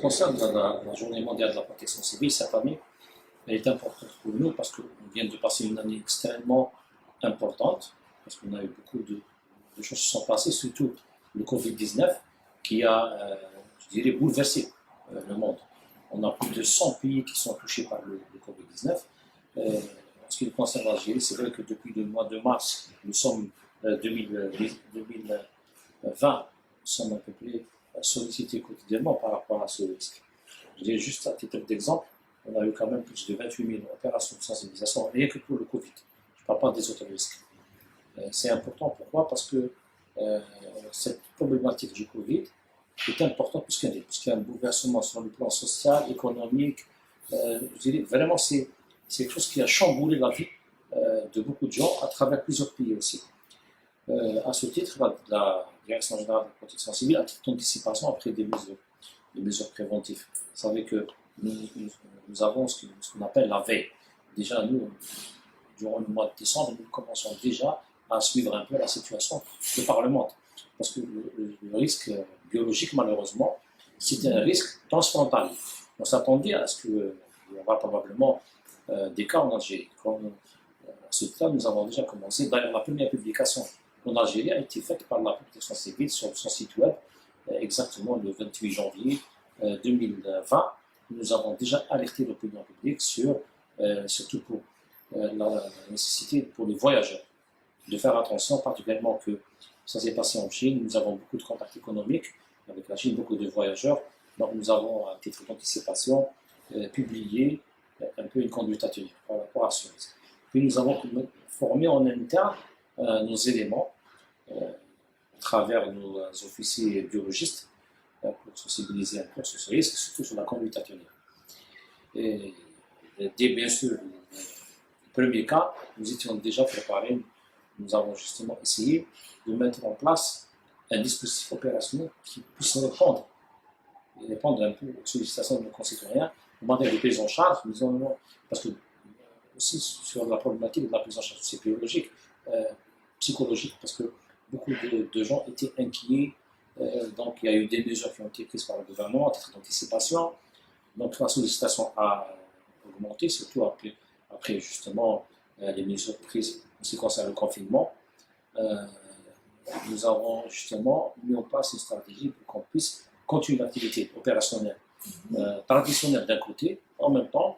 concerne la Journée mondiale de la protection civile, cette année, elle est importante pour nous parce qu'on vient de passer une année extrêmement importante, parce qu'on a eu beaucoup de choses qui sont passées, surtout le Covid-19, qui a, je dirais, bouleversé le monde. On a plus de 100 pays qui sont touchés par le Covid-19. En ce qui concerne l'Algérie, c'est vrai que depuis le mois de mars, nous sommes 2020, nous sommes à peu près sollicités quotidiennement par rapport à ce risque. Je dirais juste à titre d'exemple, on a eu quand même plus de 28 000 opérations de sensibilisation, rien que pour le Covid. Je ne parle pas des autres risques. C'est important, pourquoi? Parce que cette problématique du Covid est importante puisqu'il y a un bouleversement sur le plan social, économique. Je dirais vraiment c'est quelque chose qui a chamboulé la vie de beaucoup de gens à travers plusieurs pays aussi. À ce titre, la Direction générale de la protection civile a toute anticipation après des mesures préventives. Vous savez que nous avons ce qu'on appelle la veille. Déjà, nous, durant le mois de décembre, nous commençons déjà à suivre un peu la situation de Parlement. Parce que le risque biologique, malheureusement, c'est un risque transfrontalier. On s'attendait à ce qu'il y aura probablement des cas en Algérie. À ce temps, nous avons déjà commencé. D'ailleurs, la première publication en Algérie a été faite par la protection civile sur son site web, exactement le 28 janvier 2020. Nous avons déjà alerté l'opinion publique surtout pour la nécessité pour les voyageurs de faire attention, particulièrement que ça s'est passé en Chine. Nous avons beaucoup de contacts économiques avec la Chine, beaucoup de voyageurs. Donc nous avons, à titre d'anticipation, publié un peu une conduite à tenir par rapport à ce risque. Puis nous avons formé en interne nos éléments à travers nos officiers biologistes pour sensibiliser un peu sur ce risque, surtout sur la conduite à tenir. Et dès bien sûr le premier cas, nous étions déjà préparés. Nous avons justement essayé de mettre en place un dispositif opérationnel qui puisse répondre un peu aux sollicitations de nos concitoyens en matière de prise en charge, parce que aussi sur la problématique de la prise en charge psychologique, parce que beaucoup de gens étaient inquiets, donc il y a eu des mesures qui ont été prises par le gouvernement à titre d'anticipation, donc la sollicitation a augmenté, surtout après justement les mesures prises en ce qui concerne le confinement. Nous avons justement mis en place une stratégie pour qu'on puisse continuer l'activité opérationnelle traditionnelle d'un côté, en même temps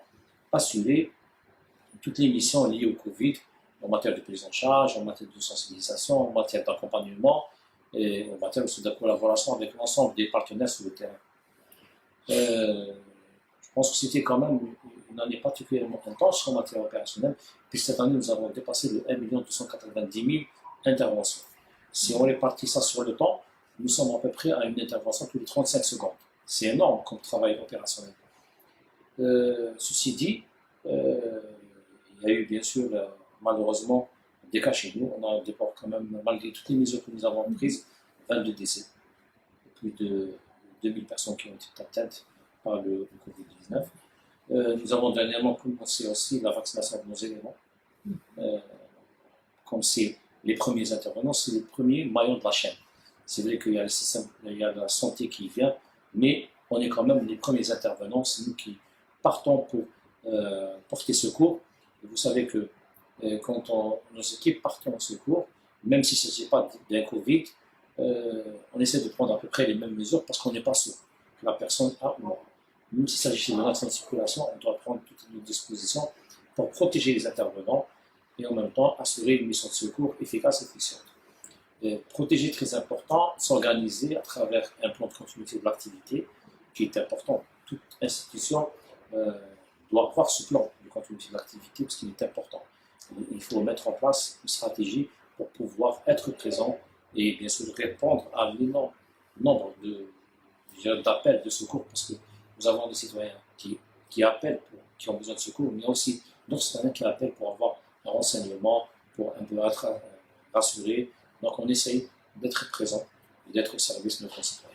assurer toutes les missions liées au Covid en matière de prise en charge, en matière de sensibilisation, en matière d'accompagnement et en matière aussi de collaboration avec l'ensemble des partenaires sur le terrain. Je pense que c'était quand même une année particulièrement intense en matière opérationnelle, puis cette année nous avons dépassé le 1 290 000 interventions. Si on répartit ça sur le temps, nous sommes à peu près à une intervention tous les 35 secondes. C'est énorme comme travail opérationnel. Ceci dit, il y a eu bien sûr malheureusement des cas chez nous. On a déploré quand même, malgré toutes les mesures que nous avons prises, 22 décès. Plus de 2000 personnes qui ont été atteintes par le Covid-19. Nous avons dernièrement commencé aussi la vaccination de nos éléments. Comme c'est les premiers intervenants, c'est les premiers maillons de la chaîne. C'est vrai qu'il y a le système, il y a la santé qui vient, mais on est quand même les premiers intervenants, c'est nous qui partons pour porter secours. Et vous savez que quand nos équipes partent en secours, même si ce n'est pas d'un Covid, on essaie de prendre à peu près les mêmes mesures parce qu'on n'est pas sûr que la personne a ou non. Même s'il s'agit d'un accident de circulation, on doit prendre toutes nos dispositions pour protéger les intervenants et en même temps assurer une mission de secours efficace et efficiente. Protéger très important, s'organiser à travers un plan de continuité de l'activité qui est important. Toute institution doit avoir ce plan de continuité de l'activité parce qu'il est important. Il faut mettre en place une stratégie pour pouvoir être présent et bien sûr répondre à l'énorme nombre d'appels de secours parce que nous avons des citoyens qui appellent, qui ont besoin de secours, mais aussi d'autres citoyens qui appellent pour avoir un renseignement, pour un peu être rassurés. Donc on essaye d'être présent et d'être au service de nos concitoyens.